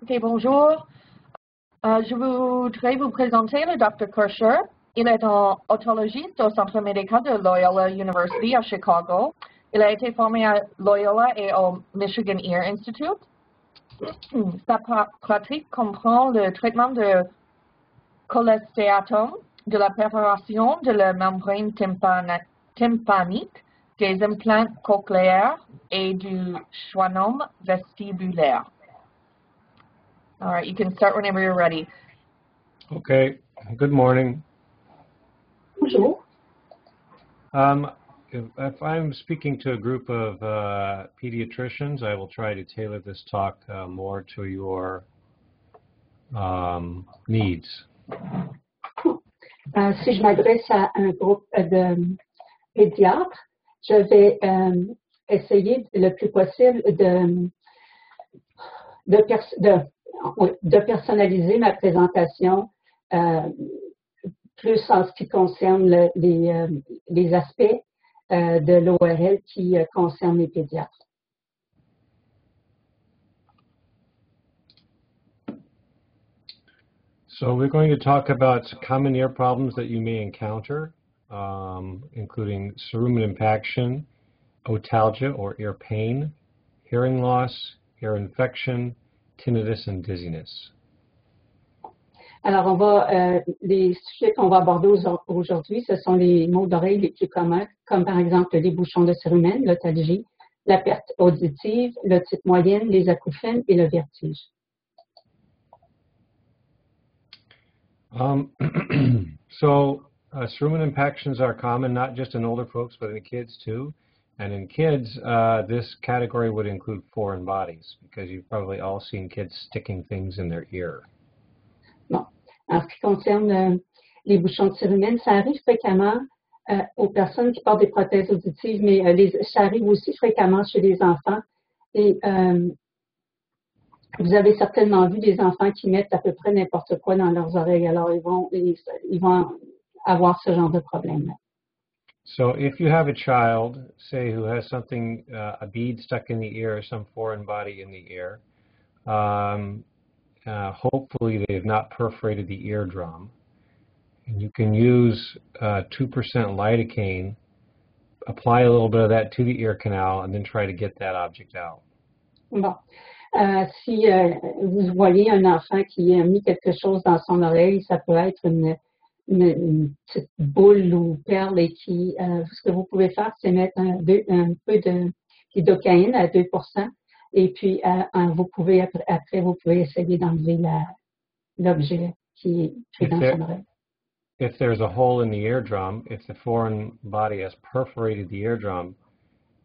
Ok, bonjour. Je voudrais vous présenter le Dr. Kircher. Il est un otologiste au Centre médical de Loyola University à Chicago. Il a été formé à Loyola et au Michigan Ear Institute. Sa pratique comprend le traitement de cholestéatome, de la perforation de la membrane tympanique, des implants cochléaires et du schwannome vestibulaire. All right, you can start whenever you're ready. Okay, good morning. Bonjour. If I'm speaking to a group of pediatricians, I will try to tailor this talk more to your needs. Si je m'adresse à un groupe de pédiatres, je vais essayer le plus possible de personnaliser ma présentation plus en ce qui concerne les aspects de l'ORL qui concernent les pédiatres. So we're going to talk about common ear problems that you may encounter, including cerumen impaction, otalgia or ear pain, hearing loss, ear infection, tinnitus, and dizziness. Alors, les sujets qu'on va aborder aujourd'hui, ce sont les maux d'oreille les plus communs, comme par exemple les bouchons de cérumen, l'otalgie, la perte auditive, l'otite moyenne, les acouphènes et le vertige. Cerumen impactions are common not just in older folks, but in kids too. And in kids, this category would include foreign bodies, because you've probably all seen kids sticking things in their ear. Bon. En ce qui concerne les bouchons de cérumen, ça arrive fréquemment aux personnes qui portent des prothèses auditives, mais ça arrive aussi fréquemment chez les enfants. Et vous avez certainement vu des enfants qui mettent à peu près n'importe quoi dans leurs oreilles. Alors, ils vont avoir ce genre de problème-là. So if you have a child, say, who has something, a bead stuck in the ear, some foreign body in the ear, hopefully they've not perforated the eardrum. And you can use 2% lidocaine, apply a little bit of that to the ear canal, and then try to get that object out. Bon. Si vous voyez un enfant qui a mis quelque chose dans son oreille, ça peut être une petite boule ou perle et ce que vous pouvez faire, c'est mettre un peu de lidocaïne à 2%. Et puis, vous pouvez essayer d'enlever l'objet qui est pris dans son oreille. If there's a hole in the eardrum, if the foreign body has perforated the eardrum,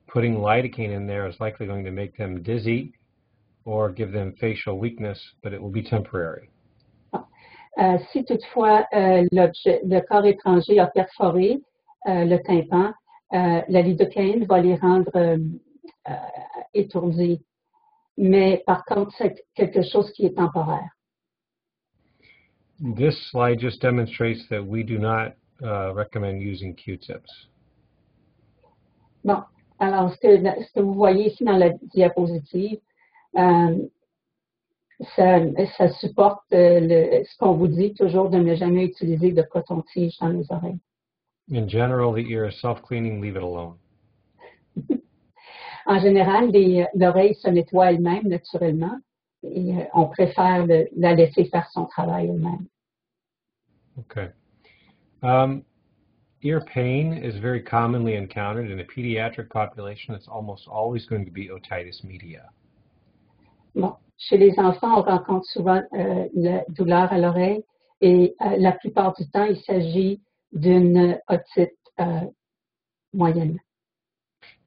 putting lidocaine in there is likely going to make them dizzy or give them facial weakness, but it will be temporary. Si toutefois le corps étranger a perforé le tympan, la lidocaïne va les rendre étourdis. Mais par contre, c'est quelque chose qui est temporaire. This slide just demonstrates that we do not recommend using Q-tips. Bon, alors ce que vous voyez ici dans la diapositive, ça supporte ce qu'on vous dit toujours de ne jamais utiliser de coton-tige dans les oreilles. In general, the ear is self-cleaning, leave it alone. En général, l'oreille se nettoie elle-même naturellement et on préfère la laisser faire son travail elle-même. Okay. Ear pain is very commonly encountered in a pediatric population. It's almost always going to be otitis media. Bon, chez les enfants, on rencontre souvent la douleur à l'oreille et la plupart du temps, il s'agit d'une otite moyenne.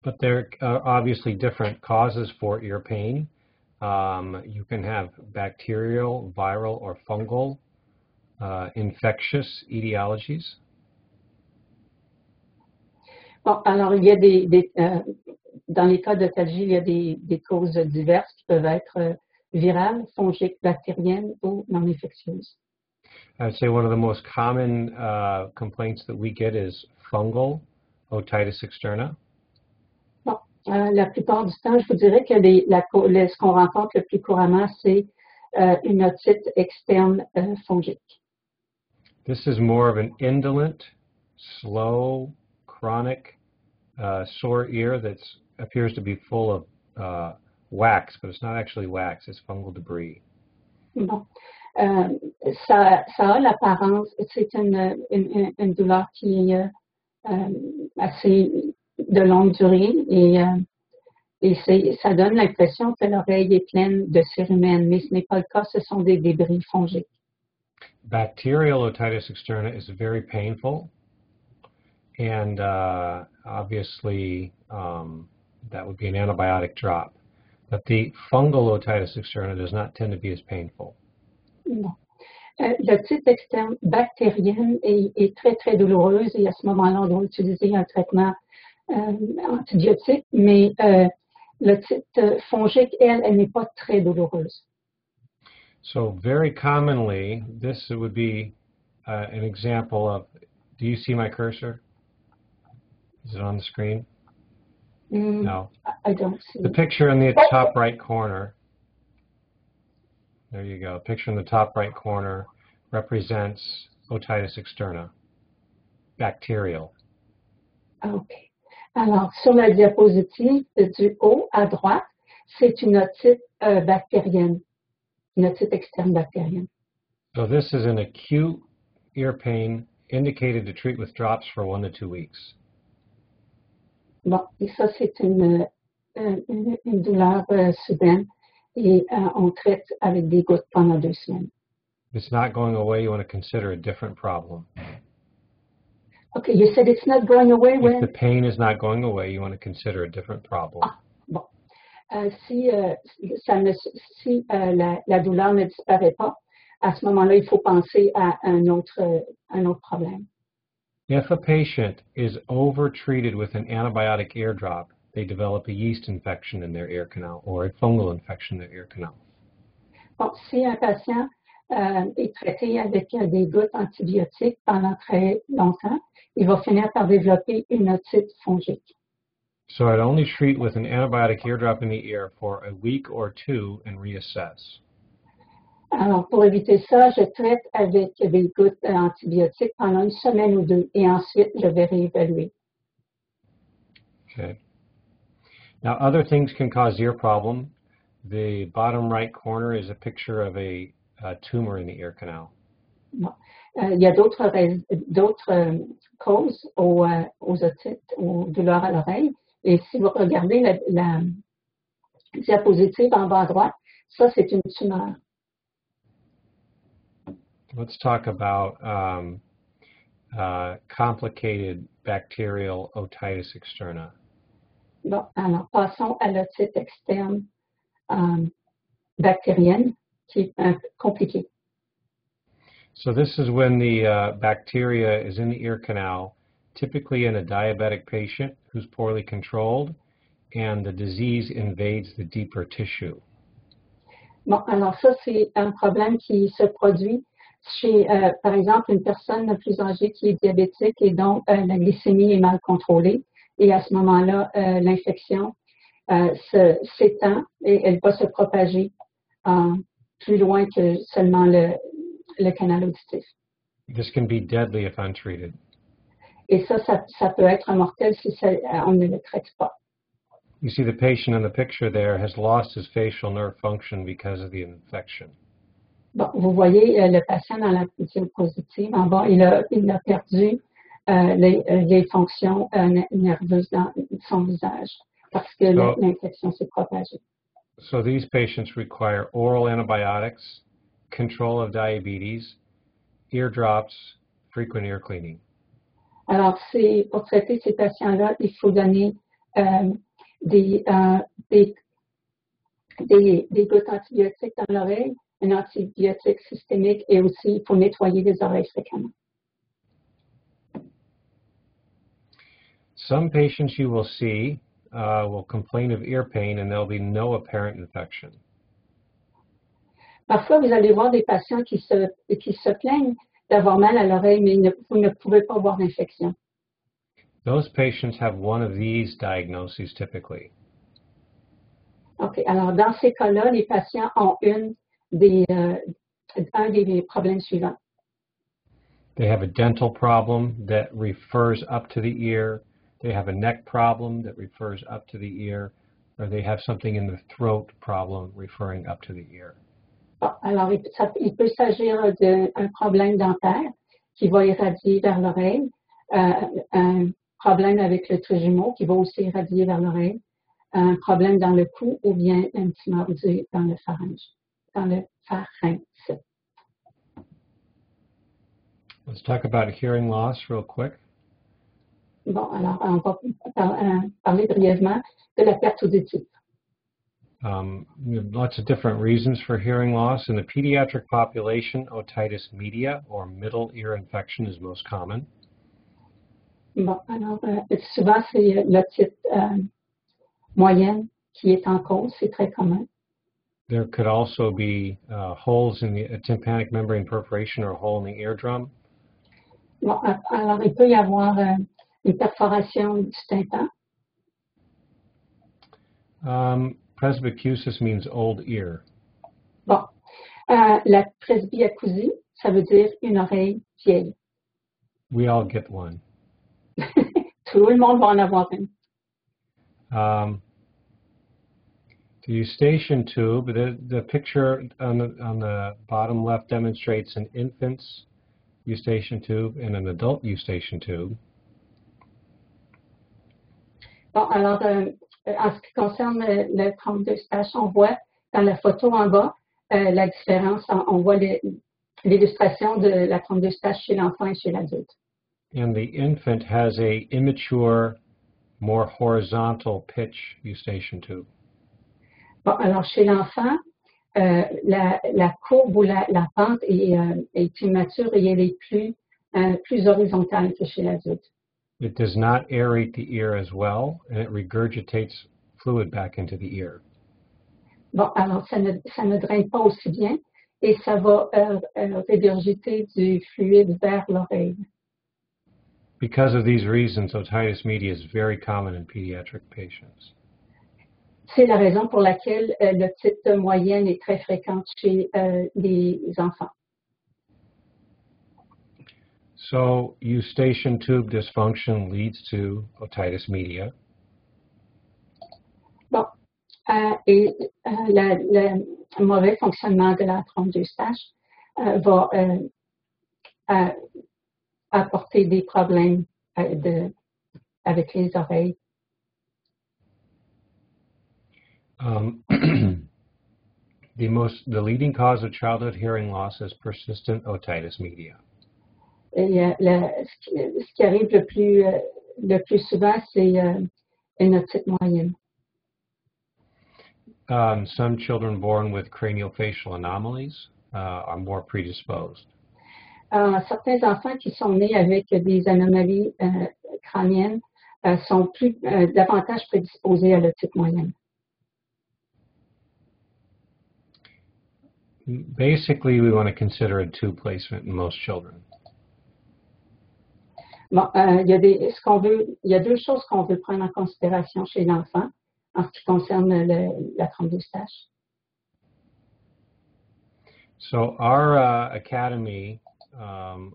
But there are obviously different causes for ear pain. You can have bacterial, viral, or fungal, infectious etiologies. Bon, alors il y a dans les cas d'otalgie, il y a des causes diverses qui peuvent être virales, fongiques, bactériennes ou non infectieuses. I'd say one of the most common complaints that we get is fungal otitis externa. Bon, la plupart du temps, je vous dirais que ce qu'on rencontre le plus couramment, c'est une otite externe fongique. This is more of an indolent, slow, chronic sore ear that appears to be full of wax, but it's not actually wax, it's fungal debris. Bon. Ça a l'apparence, c'est une douleur qui est assez de longue durée et ça donne l'impression que l'oreille est pleine de cérumen, mais ce n'est pas le cas, ce sont des débris fongiques. Bacterial otitis externa is very painful, and obviously that would be an antibiotic drop. But the fungal otitis externa does not tend to be as painful. Bon. L'otite externe bactérienne est très, très douloureuse et à ce moment-là, on doit utiliser un traitement antibiotique, mais l'otite fongique, elle n'est pas très douloureuse. So very commonly, this would be an example of, do you see my cursor? Is it on the screen? No. I don't see The picture in the top right corner, there you go, the picture in the top right corner represents otitis externa, bacterial. OK. Alors, sur la diapositive du haut à droite, c'est une otite bactérienne, une otite externe bactérienne. So this is an acute ear pain indicated to treat with drops for 1 to 2 weeks. Bon, et ça, c'est une douleur soudaine et on traite avec des gouttes pendant 2 semaines. If it's not going away, you want to consider a different problem. Okay, you said it's not going away when? If the pain is not going away, you want to consider a different problem. Ah, bon. Si la douleur ne disparaît pas, à ce moment-là, il faut penser à un autre problème. If a patient is over-treated with an antibiotic ear drop, they develop a yeast infection in their ear canal or a fungal infection in their ear canal. Bon, si un patient est traité avec des gouttes antibiotiques pendant très longtemps, il va finir par développer une otite fongique. So I'd only treat with an antibiotic ear drop in the ear for a week or 2 and reassess. Alors, pour éviter ça, je traite avec des gouttes antibiotiques pendant 1 semaine ou 2 et ensuite, je vais réévaluer. Okay. Now, other things can cause ear problem. The bottom right corner is a picture of a tumor in the ear canal. Bon. Il y a d'autres causes aux otites, aux douleurs à l'oreille. Et si vous regardez la diapositive en bas à droite, ça, c'est une tumeur. Let's talk about complicated bacterial otitis externa. Bon, alors passons à l'otite externe bactérienne qui est un peu compliquée. So this is when the bacteria is in the ear canal, typically in a diabetic patient who's poorly controlled, and the disease invades the deeper tissue. Bon, alors ça, c'est un problème qui se produit chez, par exemple, une personne plus âgée qui est diabétique et dont la glycémie est mal contrôlée. Et à ce moment-là, l'infection s'étend et elle va se propager plus loin que seulement le canal auditif. This can be deadly if untreated. Et ça peut être mortel si on ne le traite pas. You see the patient in the picture there has lost his facial nerve function because of the infection. Bon, vous voyez le patient dans la diapositive en bas, il a perdu les fonctions nerveuses dans son visage parce que l'infection s'est propagée. So these patients require oral antibiotics, control of diabetes, ear drops, frequent ear cleaning. Alors, pour traiter ces patients-là, il faut donner des gouttes antibiotiques dans l'oreille, un antibiotique systémique et aussi il faut nettoyer les oreilles fréquemment. Some patients you will see will complain of ear pain and there'll be no apparent infection. Parfois, vous allez voir des patients qui se plaignent d'avoir mal à l'oreille, mais vous ne pouvez pas voir d'infection. Those patients have one of these diagnoses typically. OK. Alors, dans ces cas-là, les patients ont une un des problèmes suivants. They have a dental problem that refers up to the ear. They have a neck problem that refers up to the ear. Or they have something in the throat problem referring up to the ear. Bon, alors, il peut s'agir d'un problème dentaire qui va irradier vers l'oreille, un problème avec le trijumeau qui va aussi irradier vers l'oreille, un problème dans le cou ou bien un petit mordu dans le pharynx. Let's talk about hearing loss real quick. Bon, alors, on va parler brièvement de la perte auditive. We have lots of different reasons for hearing loss. In the pediatric population, otitis media or middle ear infection is most common. Bon, alors, souvent, c'est l'otite moyenne qui est en cause, c'est très commun. There could also be holes in the tympanic membrane perforation or a hole in the eardrum. Bon, alors, il peut y avoir une perforation du tympan. Presbycusis means old ear. Bon, la presbyacousie, ça veut dire une oreille vieille. We all get one. Tout le monde va en avoir une. The eustachian tube, the picture on the bottom left demonstrates an infant's eustachian tube and an adult eustachian tube. Bon, alors, en ce qui concerne le trompe d'Eustache, on voit dans la photo en bas la différence. On voit l'illustration de la trompe d'Eustache chez l'enfant et chez l'adulte. And the infant has a immature, more horizontal pitch eustachian tube. Bon, alors chez l'enfant, la courbe ou la pente est immature et elle est plus horizontale que chez l'adulte. It does not aerate the ear as well, and it regurgitates fluid back into the ear. Bon, alors ça ne draine pas aussi bien et ça va régurgiter du fluide vers l'oreille. Because of these reasons, otitis media is very common in pediatric patients. C'est la raison pour laquelle l'otite moyenne est très fréquente chez les enfants. So, eustachian tube dysfunction leads to otitis media. Bon, et le mauvais fonctionnement de la trompe d'Eustache va apporter des problèmes avec les oreilles. The leading cause of childhood hearing loss is persistent otitis media. Et ce qui arrive le plus souvent, c'est une otite moyenne. Some children born with craniofacial anomalies are more predisposed. Certains enfants qui sont nés avec des anomalies crâniennes sont davantage prédisposés à l'otite moyenne. Basically, we want to consider a tube placement in most children. Bon, il y a deux choses qu'on veut prendre en considération chez l'enfant en ce qui concerne la trompe d'Eustache. So our academy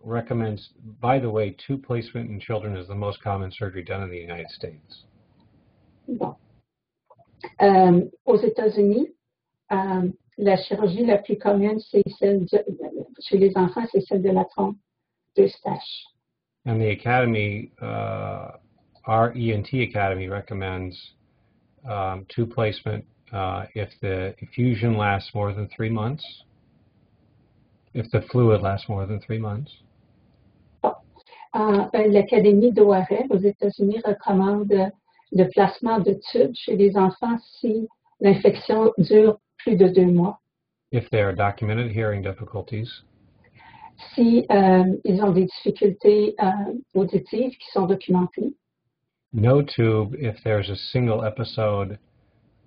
recommends, by the way, tube placement in children is the most common surgery done in the United States. Bon. Aux États-Unis, la chirurgie la plus commune, c'est celle chez les enfants, c'est celle de la trompe d'Eustache. And the academy, our ENT academy recommends tube placement if the effusion lasts more than 3 months, if the fluid lasts more than 3 months. L'Académie d'ORL aux États-Unis recommande le placement de tubes chez les enfants si l'infection dure plus de 2 mois. If there are documented hearing difficulties. Si ils ont des difficultés auditives qui sont documentées. No tube if there's a single episode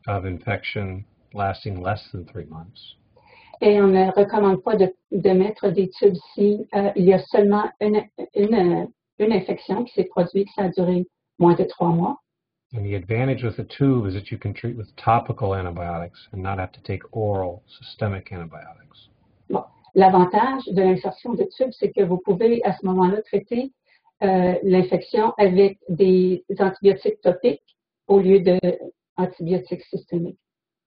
of infection lasting less than 3 months. Et on ne recommande pas de mettre des tubes si il y a seulement une infection qui s'est produite, ça a duré moins de 3 mois. And the advantage with the tube is that you can treat with topical antibiotics and not have to take oral systemic antibiotics. Bon, l'avantage de l'insertion de tube, c'est que vous pouvez à ce moment-là traiter l'infection avec des antibiotiques topiques au lieu d'antibiotiques systémiques.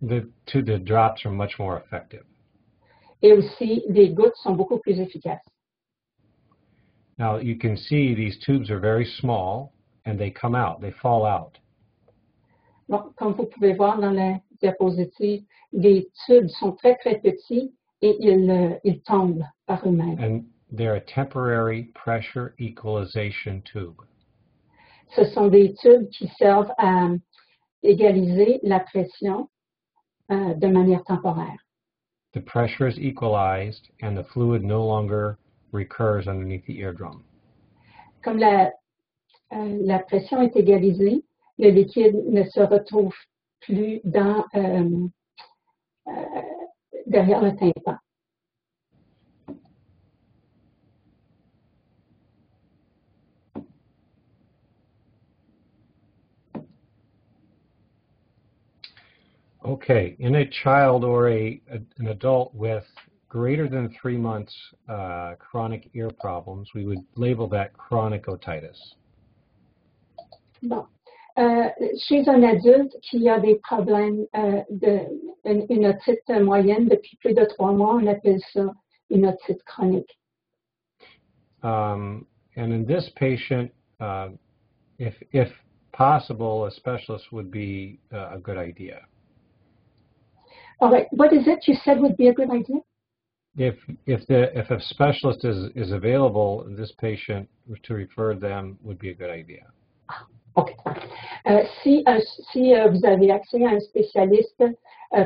The drops are much more effective. Et aussi, les gouttes sont beaucoup plus efficaces. Now you can see these tubes are very small and they come out, they fall out. Bon, comme vous pouvez voir dans la diapositive, les tubes sont très très petits et ils tombent par eux-mêmes. And they're a temporary pressure equalization tube. Ce sont des tubes qui servent à égaliser la pression de manière temporaire. The pressure is equalized and the fluid no longer recurs underneath the eardrum. Comme la pression est égalisée, le liquide ne se retrouve plus derrière le tympan. Okay, in a child or an adult with greater than 3 months chronic ear problems, we would label that chronic otitis. Bon. Chez un adulte qui a des problèmes une otite moyenne depuis plus de 3 mois, on appelle ça une otite chronique. And in this patient, if possible, a specialist would be a good idea. All right. What is it you said would be a good idea? If a specialist is available, this patient to refer them would be a good idea. OK. Si vous avez accès à un spécialiste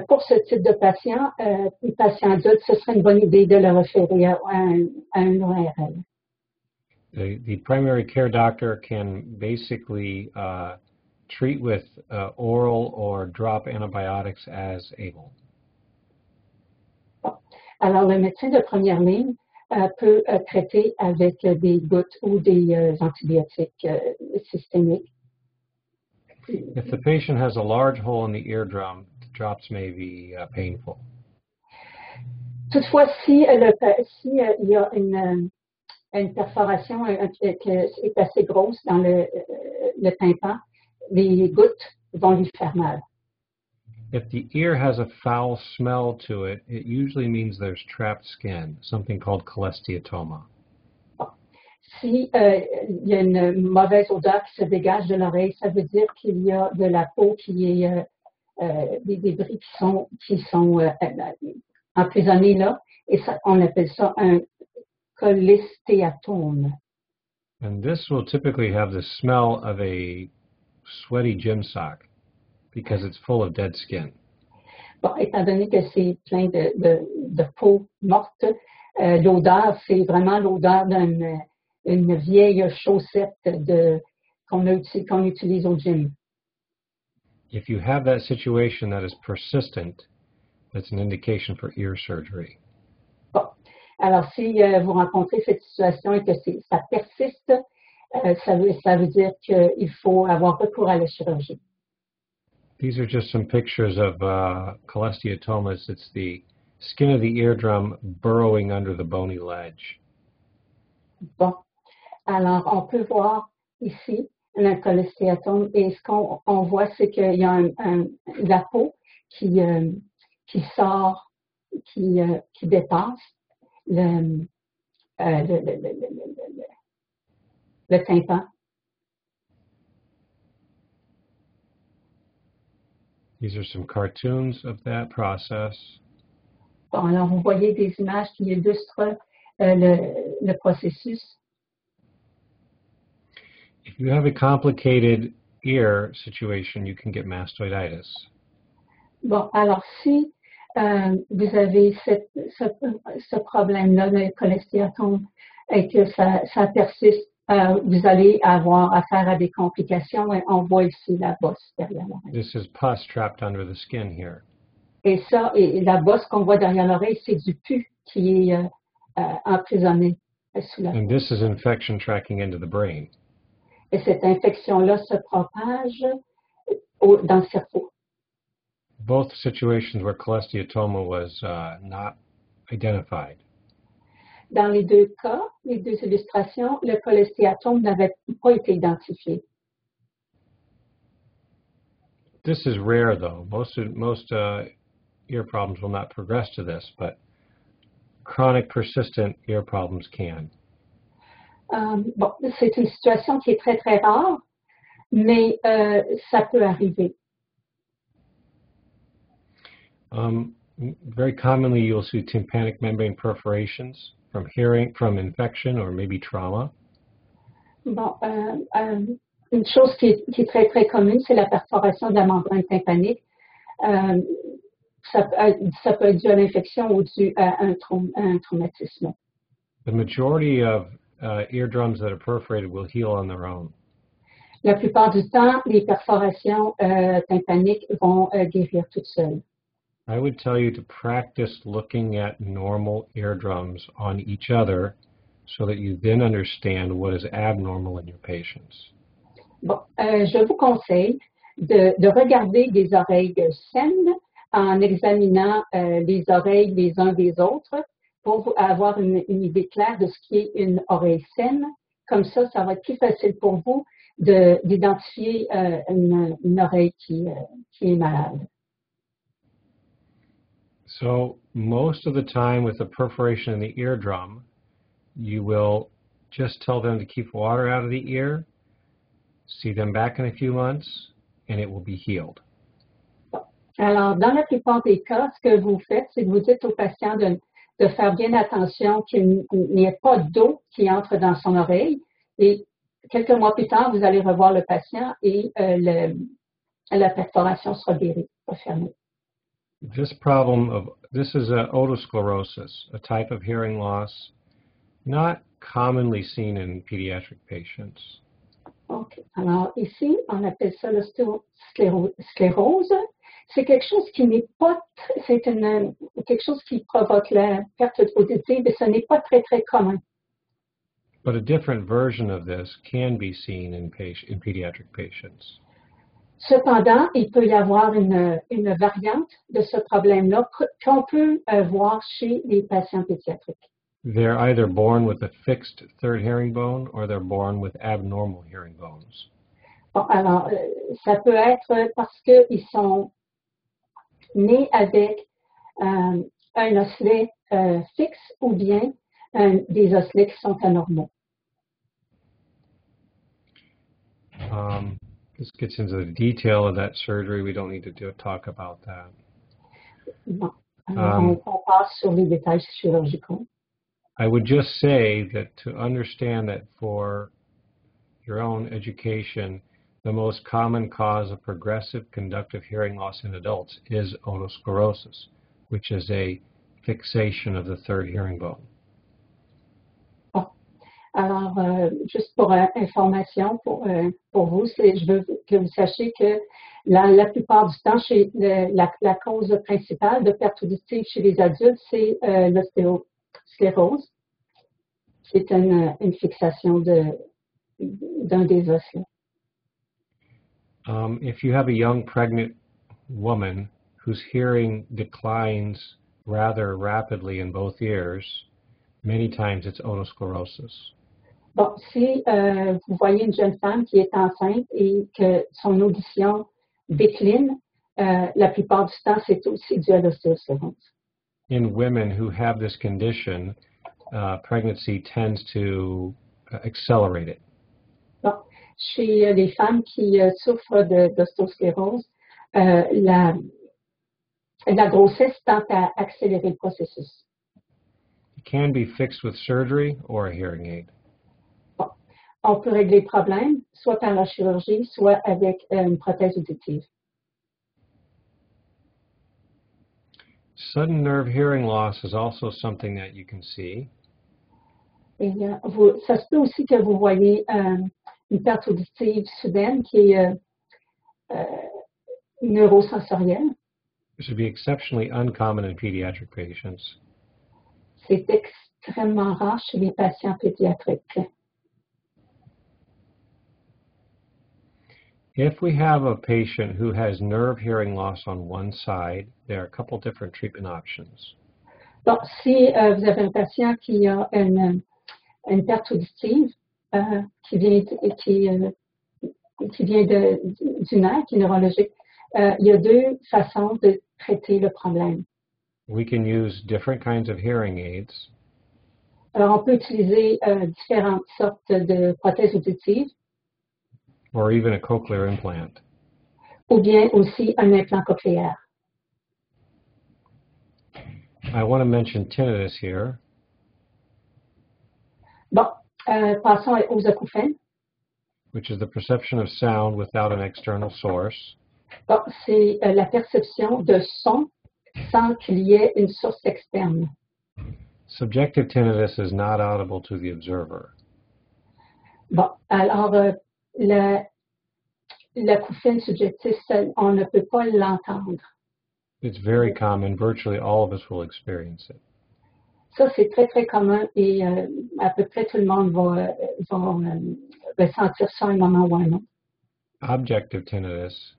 pour ce type de patient, un patient adulte, ce serait une bonne idée de le référer à un ORL. The primary care doctor can basically treat with oral or drop antibiotics as able. Bon. Alors, le médecin de première ligne peut traiter avec des gouttes ou des antibiotiques systémiques. If the patient has a large hole in the eardrum, the drops may be painful. Toutefois, si il y a une perforation qui est assez grosse dans le tympan, les gouttes vont lui faire mal. If the ear has a foul smell to it, it usually means there's trapped skin, something called cholesteatoma. Si il y a une mauvaise odeur qui se dégage de l'oreille, ça veut dire qu'il y a de la peau qui est des débris qui sont emprisonnés là, et ça, on appelle ça un cholestéatome. And this will typically have the smell of a sweaty gym sock because it's full of dead skin. Bon, étant donné que c'est plein de peau morte, l'odeur, c'est vraiment l'odeur d'une vieille chaussette qu'on utilise au gym. If you have that situation that is persistent, that's an indication for ear surgery. Bon. Alors, si vous rencontrez cette situation et que ça persiste, ça veut dire qu'il faut avoir recours à la chirurgie. These are just some pictures of cholesteatomas. It's the skin of the eardrum burrowing under the bony ledge. Bon. Alors, on peut voir ici un cholestéatome et ce qu'on voit, c'est qu'il y a la peau qui sort, qui dépasse le tympan. These are some cartoons of that process. Bon, alors, vous voyez des images qui illustrent le processus. If you have a complicated ear situation, you can get mastoiditis. Bon, alors si vous avez ce problème-là de cholestéatome et que ça persiste, vous allez avoir affaire à des complications. Et on voit ici la bosse derrière l'oreille. This is pus trapped under the skin here. Et ça, et la bosse qu'on voit derrière l'oreille, c'est du pus qui est emprisonné sous la peau. And this is infection tracking into the brain. Et cette infection-là se propage dans le cerveau. Both situations where cholesteatoma was not identified. Dans les deux cas, les deux illustrations, le cholestéatome n'avait pas été identifié. This is rare, though. Most ear problems will not progress to this, but chronic persistent ear problems can. Bon, c'est une situation qui est très, très rare, mais ça peut arriver. Very commonly, you'll see tympanic membrane perforations from infection or maybe trauma. Bon, une chose qui est très, très commune, c'est la perforation de la membrane tympanique. Ça peut être dû à l'infection ou dû à un traumatisme. The majority of eardrums that are perforated will heal on their own. La plupart du temps, les perforations tympaniques vont guérir toutes seules. I would tell you to practice looking at normal eardrums on each other so that you then understand what is abnormal in your patients. Bon, je vous conseille de regarder des oreilles saines en examinant les oreilles les uns des autres pour avoir une idée claire de ce qui est une oreille saine. Comme ça va être plus facile pour vous d'identifier une oreille qui est malade. So most of the time with a perforation in the eardrum, you will just tell them to keep water out of the ear, see them back in a few months, and it will be healed. Alors, dans la plupart des cas, ce que vous faites, c'est que vous dites au patient de faire bien attention qu'il n'y ait pas d'eau qui entre dans son oreille. Et quelques mois plus tard, vous allez revoir le patient et la perforation sera guérie, sera fermée. This is otosclerosis, a type of hearing loss not commonly seen in pediatric patients. OK. Alors, ici, on appelle ça l'ostéosclérose. C'est quelque chose qui n'est pas, quelque chose qui provoque la perte auditive, mais ce n'est pas très, très commun. But a different version of this can be seen in pediatric patients. Cependant, il peut y avoir une variante de ce problème-là qu'on peut voir chez les patients pédiatriques. They're either born with a fixed third hearing bone or they're born with abnormal hearing bones. Bon, alors, ça peut être parce qu'ils sont nés avec un osselet fixe ou bien des osselets qui sont anormaux. This gets into the detail of that surgery. We don't need to talk about that. Bon, alors, on passe sur les détails chirurgicaux. I would just say that to understand that for your own education, the most common cause of progressive conductive hearing loss in adults is otosclerosis, which is a fixation of the third hearing bone. Bon. Alors, juste pour information pour vous, je veux que vous sachiez que la plupart du temps, la cause principale de perte auditive chez les adultes, c'est l'ostéosclérose. C'est une fixation d'un des osselets. If you have a young pregnant woman whose hearing declines rather rapidly in both ears, many times it's otosclerosis. Bon, si vous voyez une jeune femme qui est enceinte et que son audition décline, la plupart du temps, c'est aussi dû à l'ostéosclérose. In women who have this condition, pregnancy tends to accelerate it. Bon, chez les femmes qui souffrent d'ostéosclérose, la grossesse tend à accélérer le processus. It can be fixed with surgery or a hearing aid. Bon, on peut régler le problème soit par la chirurgie, soit avec une prothèse auditive. Sudden nerve hearing loss is also something that you can see. Et, ça se peut aussi que vous voyez une perte auditive soudaine qui est neurosensorielle. This would be exceptionally uncommon in pediatric patients. C'est extrêmement rare chez les patients pédiatriques. If we have a patient who has nerve hearing loss on one side, there are a couple different treatment options. Donc, si vous avez un patient qui a une perte auditive qui vient du nerf, qui est neurologique, il y a deux façons de traiter le problème. We can use different kinds of hearing aids, Alors, on peut utiliser différentes sortes de prothèses auditives or even a cochlear implant. ou bien aussi un implant cochléaire. I want to mention tinnitus here. Bon, passons aux acouphènes. Which is the perception of sound without an external source. Bon, c'est la perception de son sans qu'il y ait une source externe. Subjective tinnitus is not audible to the observer. Bon, alors, l'acouphène subjectif, on ne peut pas l'entendre. It's very common. Virtually all of us will experience it. Ça, c'est très, très commun et à peu près tout le monde va ressentir ça à un moment ou à un autre. Objective tinnitus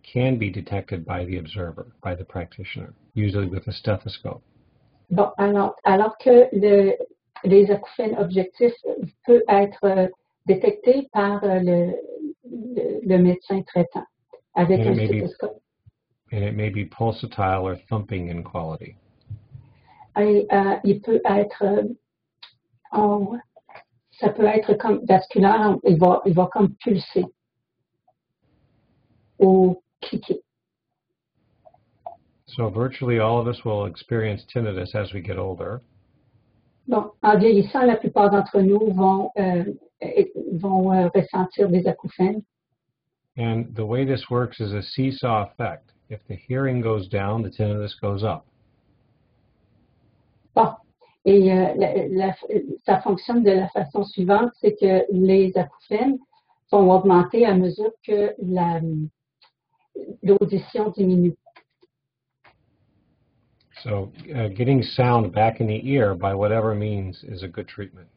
can be detected by the observer, by the practitioner, usually with a stethoscope. Bon, alors que les acouphènes objectifs peuvent être détectés par le médecin traitant avec un stéthoscope. And it may be pulsatile or thumping in quality. Et il peut être, ça peut être comme vasculaire, il va comme pulser ou cliquer. So virtually all of us will experience tinnitus as we get older. Bon, en vieillissant, la plupart d'entre nous vont ressentir des acouphènes. And the way this works is a seesaw effect. If the hearing goes down, the tinnitus goes up. Bon, et ça fonctionne de la façon suivante, c'est que les acouphènes vont augmenter à mesure que l'audition diminue. So getting sound back in the ear by whatever means is a good treatment.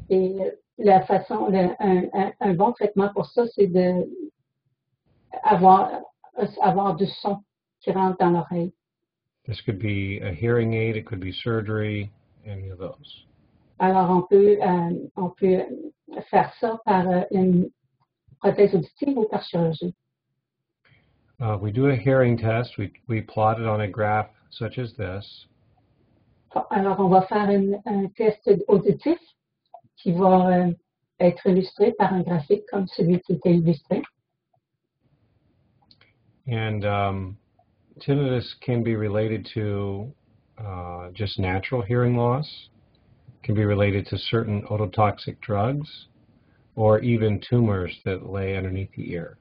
Et la façon, un bon traitement pour ça, c'est d'avoir du son qui rentre dans l'oreille. This could be a hearing aid, it could be surgery, any of those. Alors, on peut faire ça par une prothèse auditive ou par chirurgie. We do a hearing test. We plot it on a graph such as this. Alors, on va faire un test auditif qui va être illustré par un graphique comme celui qui était illustré. And tinnitus can be related to just natural hearing loss, can be related to certain ototoxic drugs, or even tumors that lay underneath the ear.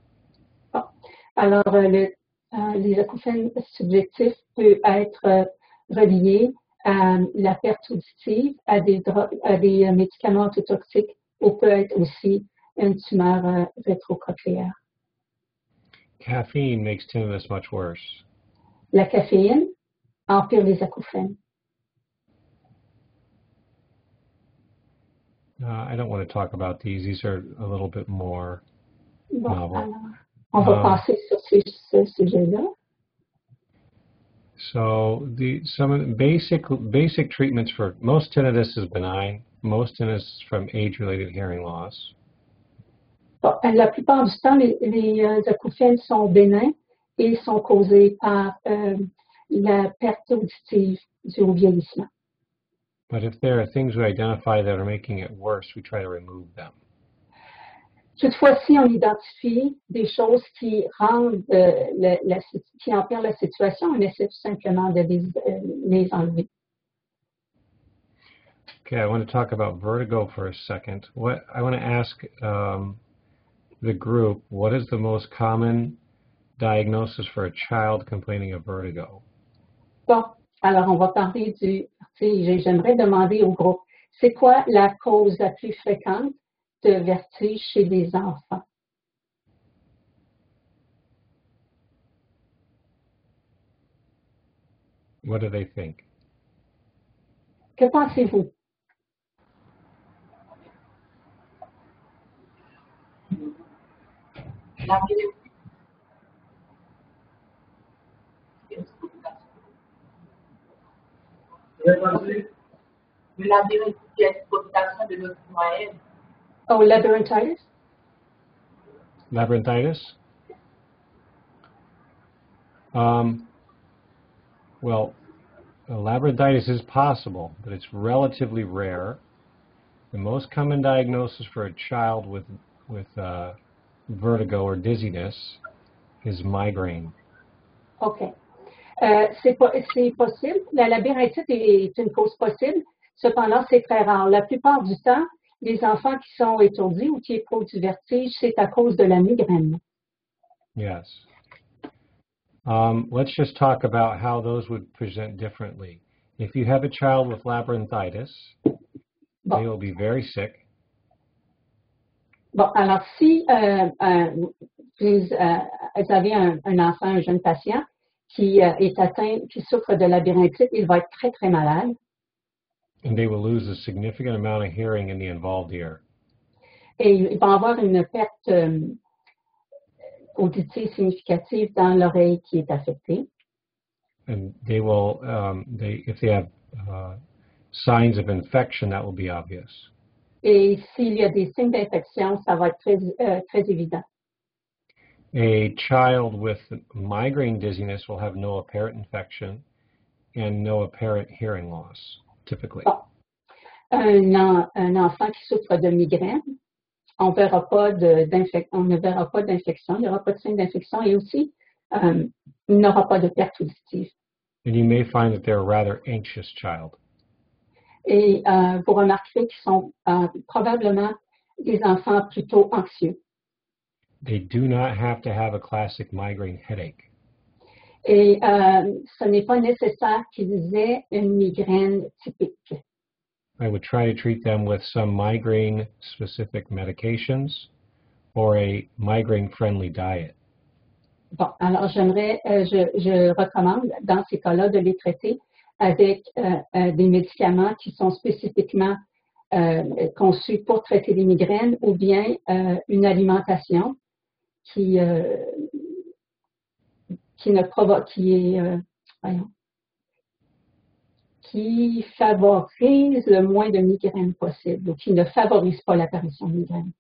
Bon. Alors, les acouphènes subjectifs peuvent être reliés à la perte auditive, à des médicaments ototoxiques, ou peut être aussi une tumeur rétrocochléaire. Caffeine makes tinnitus much worse. La caféine empire les acouphènes. I don't want to talk about these. These are a little bit more novel. Alors, on va passer sur ce sujet-là. So some of the basic treatments for most tinnitus is benign. Most tinnitus is from age-related hearing loss. Bon, la plupart du temps, les acouphènes sont bénins et sont causés par la perte auditive due au vieillissement. But if there are things we identify that are making it worse, we try to remove them. Toutefois, si on identifie des choses qui rendent qui empirent la situation, on essaie tout simplement de les enlever. Okay, I want to talk about vertigo for a second. I want to ask the group, what is the most common diagnosis for a child complaining of vertigo? Bon, alors on va parler du vertige. J'aimerais demander au groupe, c'est quoi la cause la plus fréquente de vertige chez les enfants? What do they think? Que pensez-vous? Oh, labyrinthitis? Labyrinthitis? Well, labyrinthitis is possible, but it's relatively rare. The most common diagnosis for a child with vertigo or dizziness is migraine. OK. C'est possible. La labyrinthite est une cause possible. Cependant, c'est très rare. La plupart du temps, les enfants qui sont étourdis ou qui éprouvent du vertige, c'est à cause de la migraine. Yes. Let's just talk about how those would present differently. If you have a child with labyrinthitis, they will be very sick. Bon, alors si vous avez un enfant, un jeune patient qui est atteint, qui souffre de labyrinthite, il va être très, très malade. And they will lose a significant amount of hearing in the involved ear. Et il va avoir une perte auditive significative dans l'oreille qui est affectée. And they will, if they have signs of infection, that will be obvious. Et s'il y a des signes d'infection, ça va être très évident. A child with migraine dizziness will have no apparent infection and no apparent hearing loss, typically. Bon. Un enfant qui souffre de migraine, on ne verra pas d'infection, il n'y aura pas de signe d'infection et aussi, il n'aura pas de perte auditive. And you may find that they're a rather anxious child. Et vous remarquerez qu'ils sont probablement des enfants plutôt anxieux. They do not have to have a classic migraine headache. Et ce n'est pas nécessaire qu'ils aient une migraine typique. I would try to treat them with some migraine-specific medications or a migraine-friendly diet. Bon, alors je recommande dans ces cas-là de les traiter avec des médicaments qui sont spécifiquement conçus pour traiter les migraines ou bien une alimentation qui favorise le moins de migraines possible ou qui ne favorise pas l'apparition de migraines.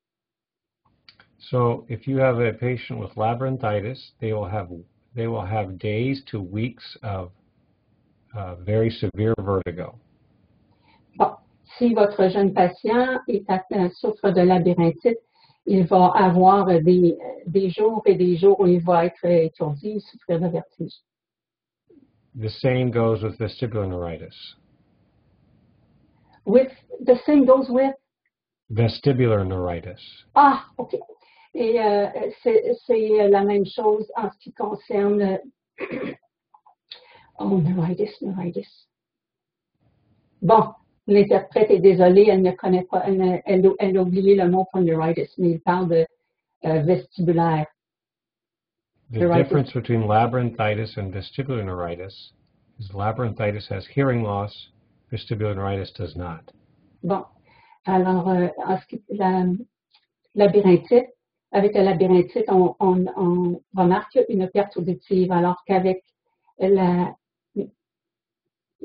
So if you have a patient with labyrinthitis, they will have days to weeks of very severe vertigo. Bon, si votre jeune patient souffre de labyrinthite, il va avoir des jours et des jours où il va être étourdi et souffrir de vertige. The same goes with vestibular neuritis. The same goes with? Vestibular neuritis. Ah, OK. Et c'est la même chose en ce qui concerne neuritis. Bon, l'interprète est désolée, elle ne connaît pas, elle a oublié le mot pour neuritis, mais il parle de vestibulaire. The difference between labyrinthitis and vestibular neuritis is labyrinthitis has hearing loss, vestibular neuritis does not. Bon, alors, labyrinthite, avec la labyrinthite, on remarque une perte auditive, alors qu'avec la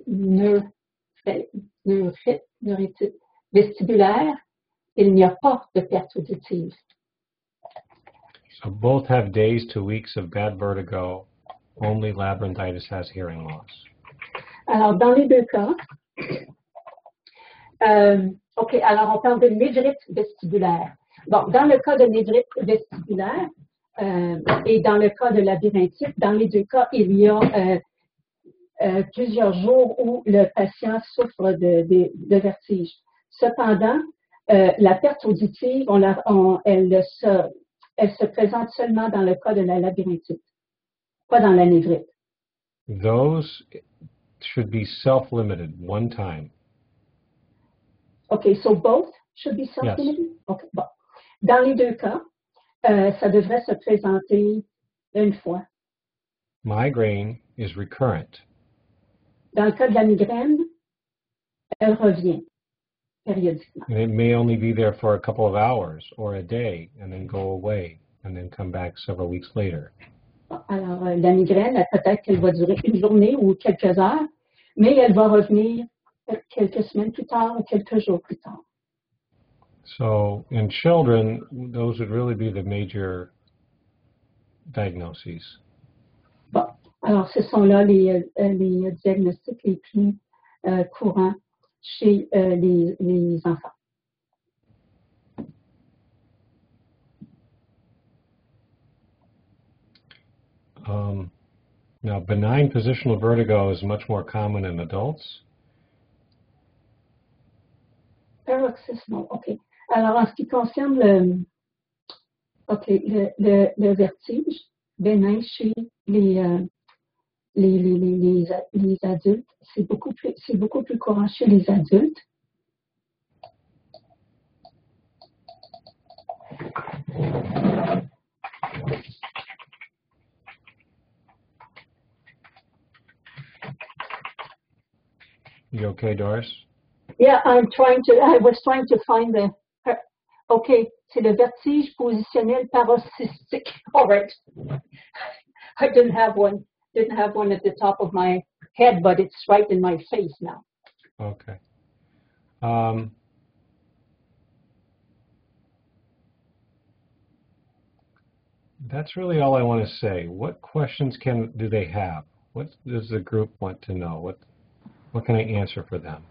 neurite vestibulaire, il n'y a pas de perte auditive. So both have days to weeks of bad vertigo, only labyrinthitis has hearing loss. Alors, dans les deux cas, OK, alors on parle de névrite vestibulaire. Bon, dans le cas de névrite vestibulaire et dans le cas de labyrinthite, dans les deux cas, il y a plusieurs jours où le patient souffre de vertige. Cependant, la perte auditive, elle se présente seulement dans le cas de la labyrinthite, pas dans la névrite. Those should be self-limited one time. OK, so both should be self-limited? Yes. OK, bon. Dans les deux cas, ça devrait se présenter une fois. Migraine is recurrent. Dans le cas de la migraine, elle revient périodiquement. And it may only be there for a couple of hours or a day and then go away and then come back several weeks later. Alors, la migraine, peut-être qu'elle va durer une journée ou quelques heures, mais elle va revenir quelques semaines plus tard ou quelques jours plus tard. So in children, those would really be the major diagnoses. Bon, alors ce sont là les diagnostics les plus courants chez les enfants. Now, benign positional vertigo is much more common in adults. Paroxysmal, OK. Alors, en ce qui concerne le vertige bénin chez les adultes, c'est beaucoup plus courant chez les adultes. You okay, Doris? Yeah, I was trying to find the, OK, c'est le vertige positionnel paroxystique. All right. I didn't have one at the top of my head, but it's right in my face now. Okay. That's really all I want to say. What questions do they have? What does the group want to know? What can I answer for them?